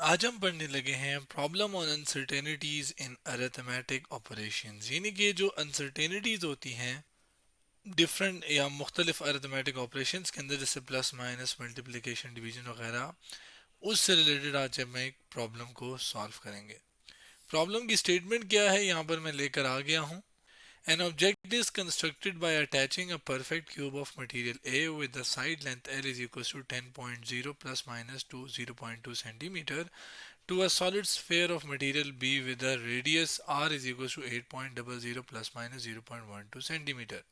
आज हम पढ़ने लगे हैं problem on uncertainties in arithmetic operations, यानी कि जो अनसर्टेनिटीज होती हैं डिफरेंट या मुख्तलिफ अरिथमेटिक ऑपरेशंस के अंदर, जैसे प्लस माइनस मल्टीप्लिकेशन डिवीजन वगैरह, उससे रिलेटेड आज हम एक प्रॉब्लम को सॉल्व करेंगे। प्रॉब्लम की स्टेटमेंट क्या है यहाँ पर मैं लेकर आ गया हूँ। An object is constructed by attaching a perfect cube of material A with the side length L is equals to 10.0 plus minus to 0.2 centimeter to a solid sphere of material B with a radius R is equals to 8.00 plus minus 0.12 centimeter.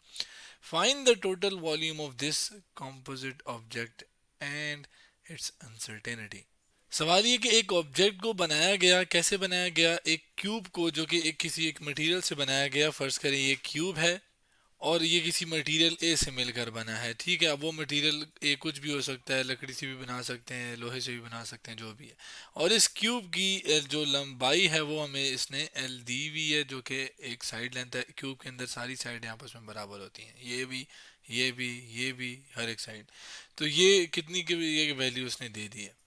Find the total volume of this composite object and its uncertainty. सवाल ये कि एक object को बनाया गया, कैसे बनाया गया, एक क्यूब को जो कि एक किसी एक मटेरियल से बनाया गया। फर्ज करें ये क्यूब है और ये किसी मटेरियल ए से मिलकर बना है, ठीक है। अब वो मटेरियल ए कुछ भी हो सकता है, लकड़ी से भी बना सकते हैं, लोहे से भी बना सकते हैं, जो भी है। और इस क्यूब की जो लंबाई है वो हमें इसने एल दी हुई है, जो कि एक साइड लेंथ है। क्यूब के अंदर सारी साइड आपस में बराबर होती हैं, ये भी, ये भी, ये भी, हर एक साइड। तो ये कितनी की ये वैल्यू उसने दे दी है।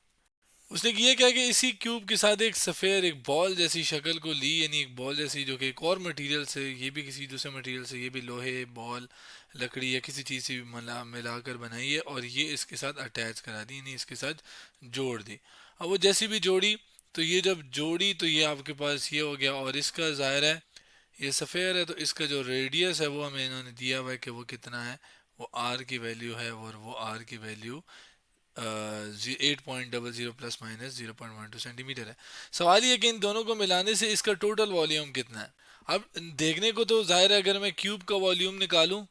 उसने किया क्या कि इसी क्यूब के साथ एक सफ़ेद एक बॉल जैसी शक्ल को ली, यानी एक बॉल जैसी, जो कि एक और मटेरियल से, ये भी किसी दूसरे मटेरियल से, ये भी लोहे, बॉल, लकड़ी या किसी चीज़ से मिलाकर बनाई है, और ये इसके साथ अटैच करा दी, यानी इसके साथ जोड़ दी। अब वो जैसी भी जोड़ी, तो ये जब जोड़ी तो ये आपके पास ये हो गया। और इसका ज़ाहिर है ये सफ़ेद है, तो इसका जो रेडियस है वो हमें इन्होंने दिया हुआ है कि वो कितना है, वो आर की वैल्यू है, और वो आर की वैल्यू 8.00 प्लस माइनस 0.12 सेंटीमीटर है। सवाल ये कि इन दोनों को मिलाने से इसका टोटल वॉल्यूम कितना है। अब देखने को तो जाहिर है अगर मैं क्यूब का वॉल्यूम निकालूं,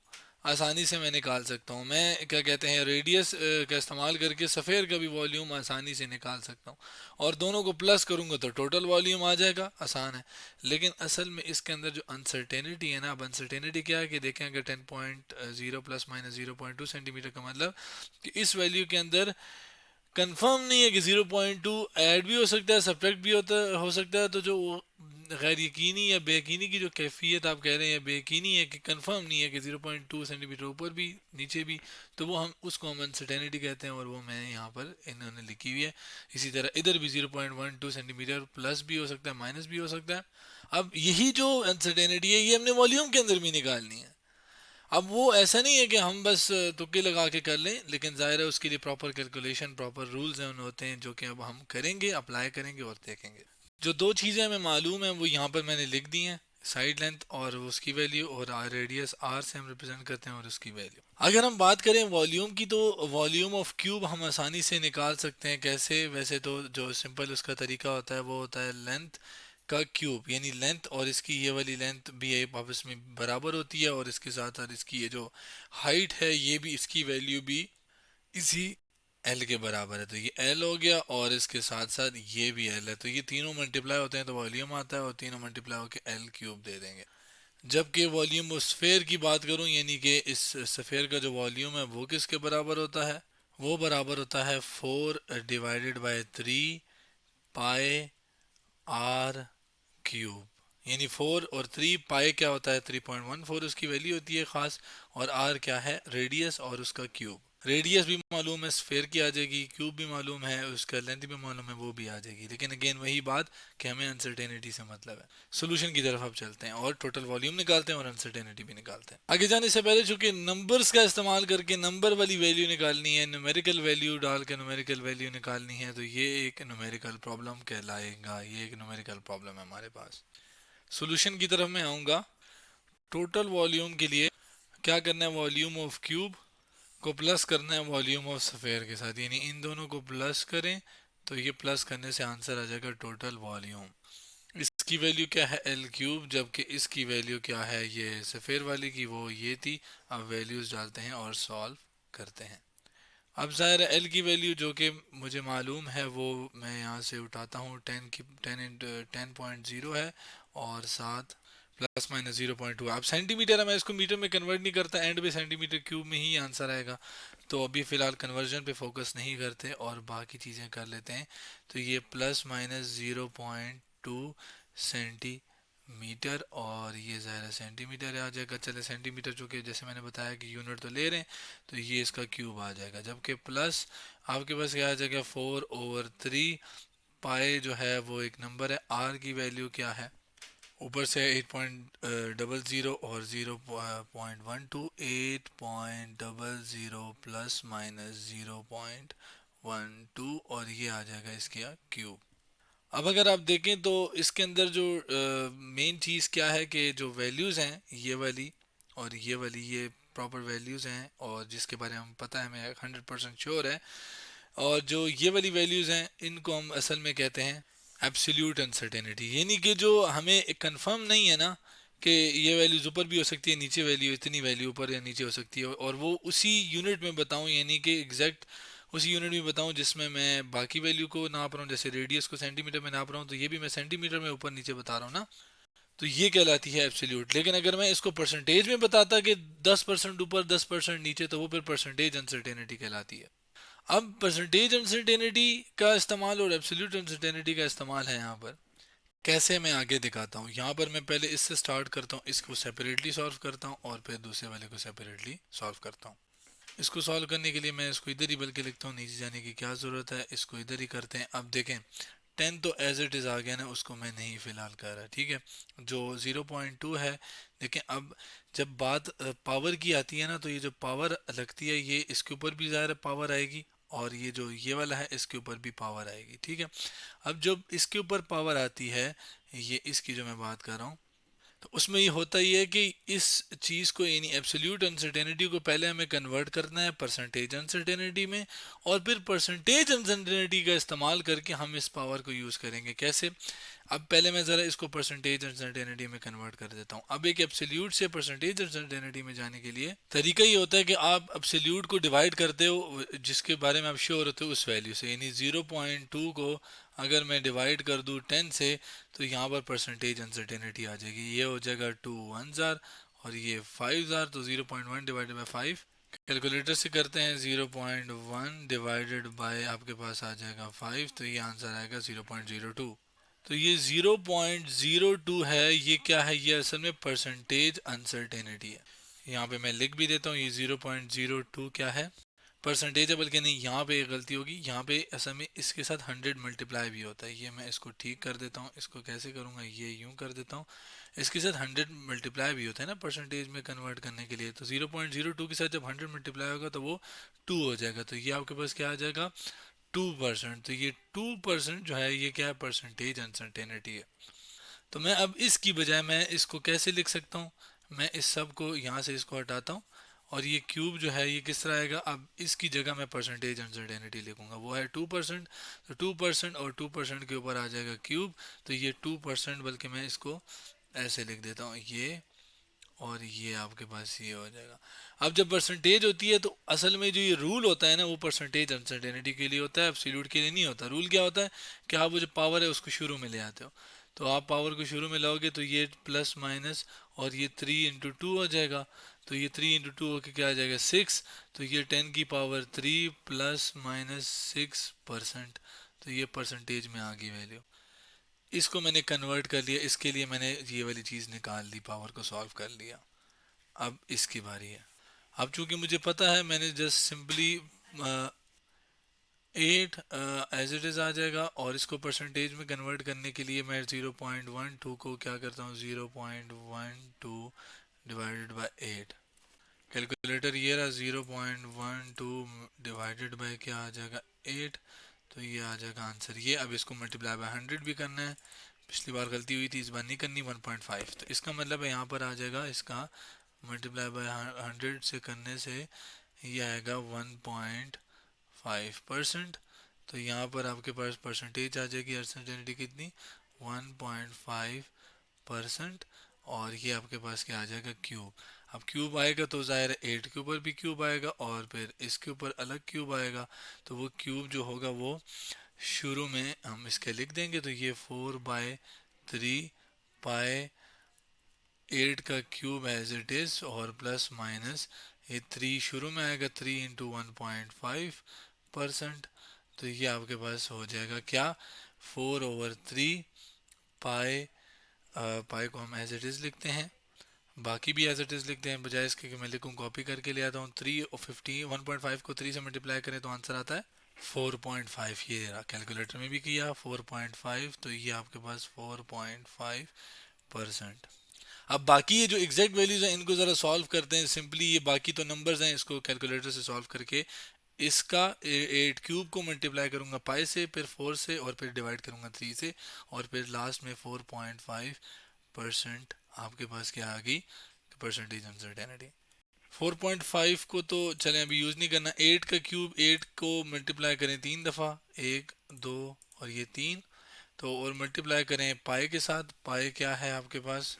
आसानी से मैं निकाल सकता हूँ। मैं क्या कहते हैं रेडियस का इस्तेमाल करके सफ़ेयर का भी वॉल्यूम आसानी से निकाल सकता हूँ, और दोनों को प्लस करूँगा तो टोटल वॉल्यूम आ जाएगा, आसान है। लेकिन असल में इसके अंदर जो अनसर्टेनिटी है ना, अब अनसर्टेनिटी क्या है कि देखें, अगर 10.0 प्लस माइनस 0.2 सेंटीमीटर का मतलब कि इस वैल्यू के अंदर कंफर्म नहीं है कि 0.2 ऐड भी हो सकता है, सब्ट्रैक्ट भी हो सकता है। तो जो गैर यकीनी या बेयकीनी की जो कैफियत आप कह रहे हैं, या बेयकीनी है कि कंफर्म नहीं है कि 0.2 सेंटीमीटर ऊपर भी नीचे भी, तो वो हम उसको हम अनसर्टेनिटी कहते हैं, और वो मैं यहाँ पर इन्होंने लिखी हुई है। इसी तरह इधर भी 0.12 सेंटीमीटर प्लस भी हो सकता है, माइनस भी हो सकता है। अब यही जो अनसर्टेनिटी है ये हमने वॉल्यूम के अंदर भी निकालनी है। अब वो ऐसा नहीं है कि हम बस तुक्के लगा के कर लें, लेकिन ज़ाहिर है उसके लिए प्रॉपर कैलकुलेशन, प्रॉपर रूल्स हैं, होते हैं, जो कि अब हम करेंगे, अप्लाई करेंगे और देखेंगे। जो दो चीज़ें हमें मालूम है वो यहाँ पर मैंने लिख दी हैं, साइड लेंथ और उसकी वैल्यू, और रेडियस आर से हम रिप्रेजेंट करते हैं और उसकी वैल्यू। अगर हम बात करें वॉल्यूम की, तो वॉल्यूम ऑफ क्यूब हम आसानी से निकाल सकते हैं। कैसे? वैसे तो जो सिंपल उसका तरीका होता है वो होता है लेंथ का क्यूब, यानी लेंथ और इसकी ये वाली लेंथ भी आपस में बराबर होती है, और इसके साथ साथ इसकी ये जो हाइट है ये भी, इसकी वैल्यू भी इसी एल के बराबर है। तो ये एल हो गया, और इसके साथ साथ ये भी एल है, तो ये तीनों मल्टीप्लाई होते हैं तो वॉल्यूम आता है, और तीनों मल्टीप्लाई होकर एल क्यूब दे देंगे। जबकि वॉल्यूम स्फेयर की बात करूं, यानी कि इस स्फेयर का जो वॉल्यूम है वो किसके बराबर होता है, वो बराबर होता है 4/3 पाए आर क्यूब। यानी 4 और 3, पाई क्या होता है 3.14 उसकी वैल्यू होती है खास, और आर क्या है, रेडियस और उसका क्यूब। रेडियस भी मालूम है, स्फेयर की आ जाएगी, क्यूब भी मालूम है, उसका लेंथ भी मालूम है, वो भी आ जाएगी। लेकिन अगेन वही बात कि हमें अनसर्टेनिटी से मतलब है। सोल्यूशन की तरफ अब चलते हैं और टोटल वॉल्यूम निकालते हैं और अनसर्टेनिटी भी निकालते हैं। आगे जाने से पहले चूंकि नंबर्स का इस्तेमाल करके नंबर वाली वैल्यू निकालनी है, न्यूमेरिकल वैल्यू डाल के न्यूमेरिकल वैल्यू निकालनी है, तो ये एक न्यूमेरिकल प्रॉब्लम कहलाएगा। ये एक न्यूमेरिकल प्रॉब्लम है हमारे पास। सोल्यूशन की तरफ मैं आऊँगा। टोटल वॉल्यूम के लिए क्या करना है, वॉल्यूम ऑफ क्यूब को प्लस करना है वॉल्यूम ऑफ स्फेयर के साथ, यानी इन दोनों को प्लस करें तो ये प्लस करने से आंसर आ जाएगा टोटल वॉल्यूम। इसकी वैल्यू क्या है, एल क्यूब, जबकि इसकी वैल्यू क्या है, ये सफ़ेयर वाली की, वो ये थी। अब वैल्यूज़ डालते हैं और सॉल्व करते हैं। अब ज़ाहिर है एल की वैल्यू जो कि मुझे मालूम है वो मैं यहाँ से उठाता हूँ, 10 है, और साथ प्लस माइनस 0.2। अब सेंटीमीटर है, मैं इसको मीटर में कन्वर्ट नहीं करता, एंड पे सेंटीमीटर क्यूब में ही आंसर आएगा। तो अभी फ़िलहाल कन्वर्जन पे फोकस नहीं करते और बाकी चीज़ें कर लेते हैं। तो ये प्लस माइनस 0.2 सेंटीमीटर, और ये ज़ाहिर सेंटीमीटर आ जाएगा। चले सेंटीमीटर चूँकि जैसे मैंने बताया कि यूनिट तो ले रहे हैं, तो ये इसका क्यूब आ जाएगा। जबकि प्लस आपके पास क्या आ जाएगा, 4/3 पाए जो है वो एक नंबर है, आर की वैल्यू क्या है, ऊपर से 8.00 और 0.12, 8.00 प्लस माइनस 0.12 और ये आ जाएगा इसका क्यूब। अब अगर आप देखें तो इसके अंदर जो मेन चीज़ क्या है कि जो वैल्यूज़ हैं ये वाली और ये वाली, ये प्रॉपर वैल्यूज़ हैं और जिसके बारे में हमें पता है, हमें 100% श्योर है। और जो ये वाली वैल्यूज़ हैं इनको हम असल में कहते हैं एब्सोल्यूट अनसर्टेनिटी, यानी कि जो हमें कंफर्म नहीं है ना कि ये वैल्यूज़ ऊपर भी हो सकती है, नीचे वैल्यू, इतनी वैल्यू ऊपर या नीचे हो सकती है, और वो उसी यूनिट में बताऊं, यानी कि एग्जैक्ट उसी यूनिट में बताऊं जिसमें मैं बाकी वैल्यू को नाप रहा हूँ, जैसे रेडियस को सेंटीमीटर में नाप रहा हूँ तो ये भी मैं सेंटीमीटर में ऊपर नीचे बता रहा हूँ ना, तो ये कहलाती है एब्सोल्यूट। लेकिन अगर मैं इसको परसेंटेज में बताता कि 10% ऊपर 10% नीचे, तो वो फिर परसेंटेज अनसर्टेनिटी कहलाती है। अब परसेंटेज अनसर्टेनिटी का इस्तेमाल और एब्सोल्यूट अनसर्टेनिटी का इस्तेमाल है यहाँ पर, कैसे मैं आगे दिखाता हूँ। यहाँ पर मैं पहले इससे स्टार्ट करता हूँ, इसको सेपरेटली सॉल्व करता हूँ और फिर दूसरे वाले को सेपरेटली सॉल्व करता हूँ। इसको सॉल्व करने के लिए मैं इसको इधर ही बल्कि लिखता हूँ, नीचे जाने की क्या ज़रूरत है, इसको इधर ही करते हैं। अब देखें 10 तो एज इट इज़ आ गया ना, उसको मैं नहीं फ़िलहाल कर रहा, ठीक है। जो 0.2 है, देखें अब जब बात पावर की आती है ना, तो ये जो पावर लगती है ये इसके ऊपर भी ज़ाहिर पावर आएगी और ये जो ये वाला है इसके ऊपर भी पावर आएगी, ठीक है। अब जब इसके ऊपर पावर आती है, ये इसकी जो मैं बात कर रहा हूँ, तो उसमें ये होता ही है कि इस चीज़ को, यानी एब्सोल्यूट अनसर्टेनिटी को पहले हमें कन्वर्ट करना है परसेंटेज अनसर्टेनिटी में, और फिर परसेंटेज अनसर्टेनिटी का इस्तेमाल करके हम इस पावर को यूज़ करेंगे। कैसे? अब पहले मैं ज़रा इसको परसेंटेज अनसर्टेनिटी में कन्वर्ट कर देता हूँ। अब एक एब्सोल्यूट से परसेंटेज अनसर्टेनिटी में जाने के लिए तरीका ये होता है कि आप एब्सोल्यूट को डिवाइड करते हो जिसके बारे में आप श्योर होते हो उस वैल्यू से, यानी 0.2 को अगर मैं डिवाइड कर दूँ 10 से, तो यहाँ पर परसेंटेज अनसर्टेनिटी आ जाएगी। ये हो जाएगा 2 1 जार और ये 5 जार, तो 0.1 डिवाइडेड बाई 5। कैलकुलेटर से करते हैं, 0.1 डिवाइडेड बाय आपके पास आ जाएगा 5, तो ये आंसर आएगा 0.02। तो ये 0.02 है, ये क्या है, ये असल में परसेंटेज अनसर्टेनिटी है। यहाँ पे मैं लिख भी देता हूँ, ये 0.02 क्या है, परसेंटेज है। बल्कि नहीं, यहाँ पे एक गलती होगी, यहाँ पे असल में इसके साथ 100 मल्टीप्लाई भी होता है। ये मैं इसको ठीक कर देता हूँ, इसको कैसे करूँगा, ये यूँ कर देता हूँ, इसके साथ 100 मल्टीप्लाई भी होता है ना परसेंटेज में कन्वर्ट करने के लिए। तो 0.02 के साथ जब 100 मल्टीप्लाई होगा तो वो 2 हो जाएगा, तो ये आपके पास क्या आ जाएगा, 2%। तो ये 2% जो है ये क्या है, परसेंटेज अनसर्टेनिटी है। तो मैं अब इसकी बजाय मैं इसको कैसे लिख सकता हूँ, मैं इस सब को यहाँ से इसको हटाता हूँ और ये क्यूब जो है ये किस तरह आएगा, अब इसकी जगह मैं परसेंटेज अनसर्टेनिटी लिखूंगा, वो है 2%। तो 2% और 2% के ऊपर आ जाएगा क्यूब, तो ये 2%, बल्कि मैं इसको ऐसे लिख देता हूँ, ये और ये आपके पास ये हो जाएगा। अब जब परसेंटेज होती है तो असल में जो ये रूल होता है ना, वो परसेंटेज अनसर्टेनिटी के लिए होता है, एब्सोल्यूट के लिए नहीं होता। रूल क्या होता है कि आप वो जो पावर है उसको शुरू में ले आते हो, तो आप पावर को शुरू में लाओगे तो ये प्लस माइनस और ये 3 × 2 हो जाएगा, तो ये 3 × 2 होके क्या आ जाएगा 6, तो ये 10⁻³ प्लस माइनस 6%, तो ये परसेंटेज में आ गई वैल्यू। इसको मैंने कन्वर्ट कर लिया, इसके लिए मैंने ये वाली चीज़ निकाल दी, पावर को सॉल्व कर लिया। अब इसकी बारी है। अब चूंकि मुझे पता है, मैंने just simply 8 as it is आ जाएगा, और इसको परसेंटेज में कन्वर्ट करने के लिए मैं 0.12 को क्या करता हूँ, 0.12 डिवाइडेड बाई 8। कैलकुलेटर ये रहा, 0.12 डिवाइडेड बाई क्या आ जाएगा 8, तो ये आ जाएगा आंसर ये। अब इसको मल्टीप्लाई बाय 100 भी करना है, पिछली बार गलती हुई थी, इस बार नहीं करनी। 1.5, तो इसका मतलब है यहाँ पर आ जाएगा, इसका मल्टीप्लाई बाय 100 से करने से ये आएगा 1.5%। तो यहाँ पर आपके पास परसेंटेज आ जाएगी अनसर्टेनिटी कितनी, 1.5%, और ये आपके पास क्या आ जाएगा, क्यूब। अब क्यूब आएगा तो ज़ाहिर है 8 के ऊपर भी क्यूब आएगा और फिर इसके ऊपर अलग क्यूब आएगा, तो वो क्यूब जो होगा वो शुरू में हम इसके लिख देंगे, तो ये 4/3 पाई 8 का क्यूब एज इट इज़, और प्लस माइनस ये 3 शुरू में आएगा, 3 × 1.5%, तो ये आपके पास हो जाएगा क्या, 4/3 पाई, पाई को हम एज इट इज़ लिखते हैं, बाकी भी एज इट इज़ लिखते हैं, बजाय इसके कि मैं लिखूँ कॉपी करके ले आता हूँ। 3 और 15, 1.5 को 3 से मल्टीप्लाई करें तो आंसर आता है 4.5 ये रहा, कैलकुलेटर में भी किया 4.5, तो ये आपके पास 4.5%। अब बाकी ये जो एग्जैक्ट वैल्यूज हैं इनको ज़रा सॉल्व करते हैं सिंपली। ये बाकी तो नंबर्स हैं, इसको कैलकुलेटर से सॉल्व करके इसका 8 क्यूब को मल्टीप्लाई करूंगा पाई से, फिर 4 से, और फिर डिवाइड करूंगा 3 से, और फिर लास्ट में 4.5% आपके पास क्या आ गई, परसेंटेज अनसर्टेनिटी। 4.5 को तो चलें अभी यूज़ नहीं करना। 8 का क्यूब, 8 को मल्टीप्लाई करें 3 दफ़ा, 1 2 और ये 3, तो और मल्टीप्लाई करें पाई के साथ। पाई क्या है आपके पास,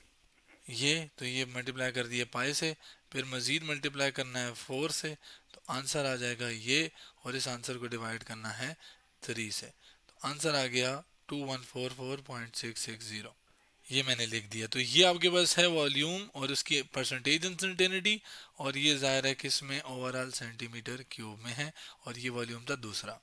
ये तो ये मल्टीप्लाई कर दिया पाई से, फिर मज़ीद मल्टीप्लाई करना है 4 से, तो आंसर आ जाएगा ये, और इस आंसर को डिवाइड करना है 3 से, तो आंसर आ गया 2144.660। ये मैंने लिख दिया। तो ये आपके पास है वॉल्यूम और उसकी परसेंटेज अनसर्टेनिटी, और ये ज़ाहिर है कि इसमें ओवरऑल सेंटीमीटर क्यूब में है, और ये वॉल्यूम था दूसरा।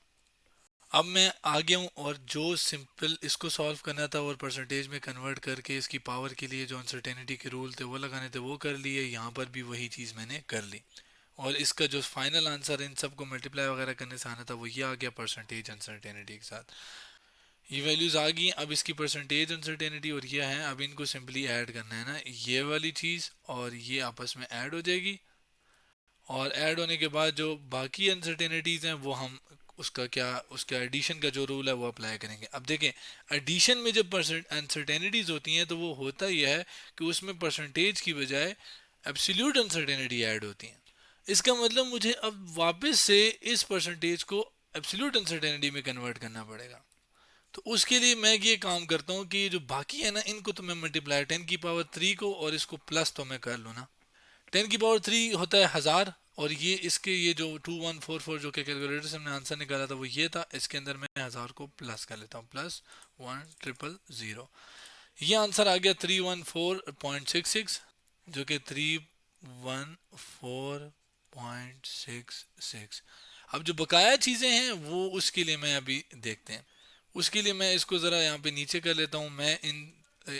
अब मैं आ गया हूँ और जो सिंपल इसको सॉल्व करना था और परसेंटेज में कन्वर्ट करके इसकी पावर के लिए जो अनसर्टेनिटी के रूल थे वो लगाने थे वो कर लिए। यहाँ पर भी वही चीज़ मैंने कर ली, और इसका जो फाइनल आंसर इन सबको मल्टीप्लाई वगैरह करने से आना था वो ये आ गया परसेंटेज अनसर्टेनिटी के साथ। ये वैल्यूज़ आ गई। अब इसकी परसेंटेज अनसर्टेनिटी और ये है, अब इनको सिंपली ऐड करना है ना, ये वाली चीज़ और ये आपस में ऐड हो जाएगी, और ऐड होने के बाद जो बाकी अनसर्टेनिटीज़ हैं वो हम उसका क्या, उसका एडिशन का जो रूल है वो अप्लाई करेंगे। अब देखें, एडिशन में जब परसेंट अनसर्टेनिटीज़ होती हैं तो वो होता यह है कि उसमें परसेंटेज की बजाय एब्सोल्यूट अनसर्टेनिटी ऐड होती हैं। इसका मतलब मुझे अब वापस से इस परसेंटेज को एब्सोल्यूट अनसर्टेनिटी में कन्वर्ट करना पड़ेगा। तो उसके लिए मैं ये काम करता हूँ कि जो बाकी है ना इनको तो मैं मल्टीप्लाई 10 की पावर 3 को, और इसको प्लस तो मैं कर लूँ ना। 10 की पावर 3 होता है 1000, और ये इसके ये जो 2144 जो कि कैलकुलेटर से हमने आंसर निकाला था वो ये था, इसके अंदर मैं 1000 को प्लस कर लेता हूँ, प्लस 1000। ये आंसर आ गया 314.66, जो कि 314.66। अब जो बकाया चीज़ें हैं वो उसके लिए मैं अभी देखते हैं। उसके लिए मैं इसको ज़रा यहाँ पे नीचे कर लेता हूँ। मैं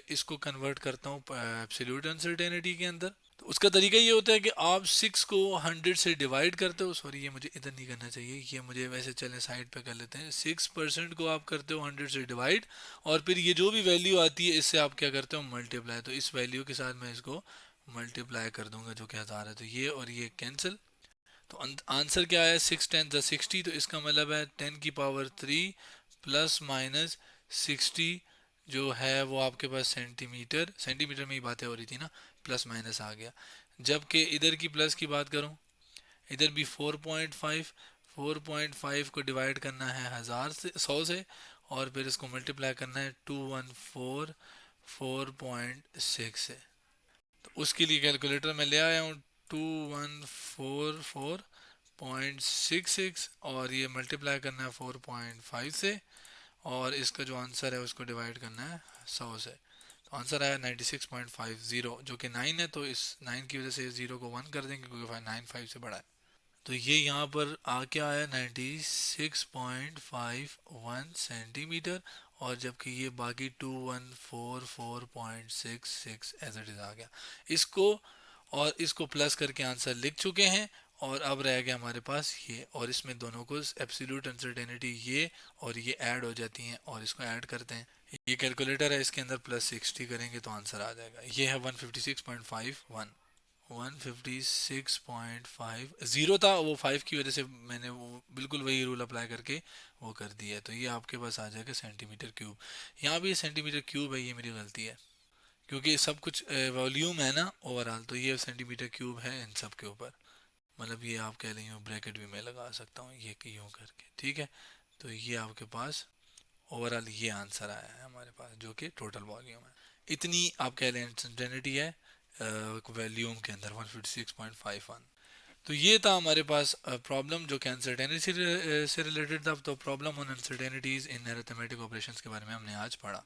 इसको कन्वर्ट करता हूँ एब्सोल्यूट अनसर्टेनिटी के अंदर। तो उसका तरीका ये होता है कि आप 6 को 100 से डिवाइड करते हो, सॉरी ये मुझे इधर नहीं करना चाहिए, ये मुझे वैसे चले साइड पे कर लेते हैं। 6% को आप करते हो 100 से डिवाइड, और फिर ये जो भी वैल्यू आती है इससे आप क्या करते हो, मल्टीप्लाई। तो इस वैल्यू के साथ मैं इसको मल्टीप्लाई कर दूंगा जो कि 1000 है, तो ये और ये कैंसिल। तो आंसर क्या है, 6 10 60, तो इसका मतलब है 10 की पावर 3 प्लस माइनस 60 जो है वो आपके पास सेंटीमीटर, सेंटीमीटर में ही बातें हो रही थी ना, प्लस माइनस आ गया। जबकि इधर की प्लस की बात करूं, इधर भी 4.5, 4.5 को डिवाइड करना है 1000 से, 100 से, और फिर इसको मल्टीप्लाई करना है 2144.6 से। तो उसके लिए कैलकुलेटर में ले आया हूँ 2144.66, और ये मल्टीप्लाई करना है 4.5 से, और इसका जो आंसर है उसको डिवाइड करना है 100 से। तो आंसर आया 96.50, जो कि 9 है, तो इस 9 की वजह से इस 0 को 1 कर देंगे क्योंकि 9 5 से बड़ा है। तो ये यहाँ पर आ क्या आया 96.51 सेंटीमीटर, और जबकि ये बाकी 2144.66 एज इट इज़ आ गया। इसको और इसको प्लस करके आंसर लिख चुके हैं, और अब रह गया हमारे पास ये, और इसमें दोनों को एब्सोल्यूट अनसर्टेनिटी ये और ये ऐड हो जाती हैं, और इसको ऐड करते हैं। ये कैलकुलेटर है, इसके अंदर प्लस 60 करेंगे तो आंसर आ जाएगा। ये है 156.51, 156.5, ज़ीरो था वो 5 की वजह से मैंने वो बिल्कुल वही रूल अप्लाई करके वो कर दिया है। तो ये आपके पास आ जाएगा सेंटीमीटर क्यूब। यहाँ भी सेंटीमीटर क्यूब है, ये मेरी गलती है क्योंकि सब कुछ वॉल्यूम है ना ओवरऑल, तो ये सेंटीमीटर क्यूब है इन सब के ऊपर। मतलब ये आप कह रही हो, ब्रैकेट भी मैं लगा सकता हूँ ये कि यूँ करके, ठीक है। तो ये आपके पास ओवरऑल ये आंसर आया है हमारे पास, जो कि टोटल वॉल्यूम है। इतनी आप कह लें इंस्टेंटेनिटी है वॉल्यूम के अंदर 156.51। तो ये था हमारे पास प्रॉब्लम जो कि अनसर्टेनिटी से रिलेटेड था। तो problem on uncertainties in arithmetic operations के बारे में हमने आज पढ़ा।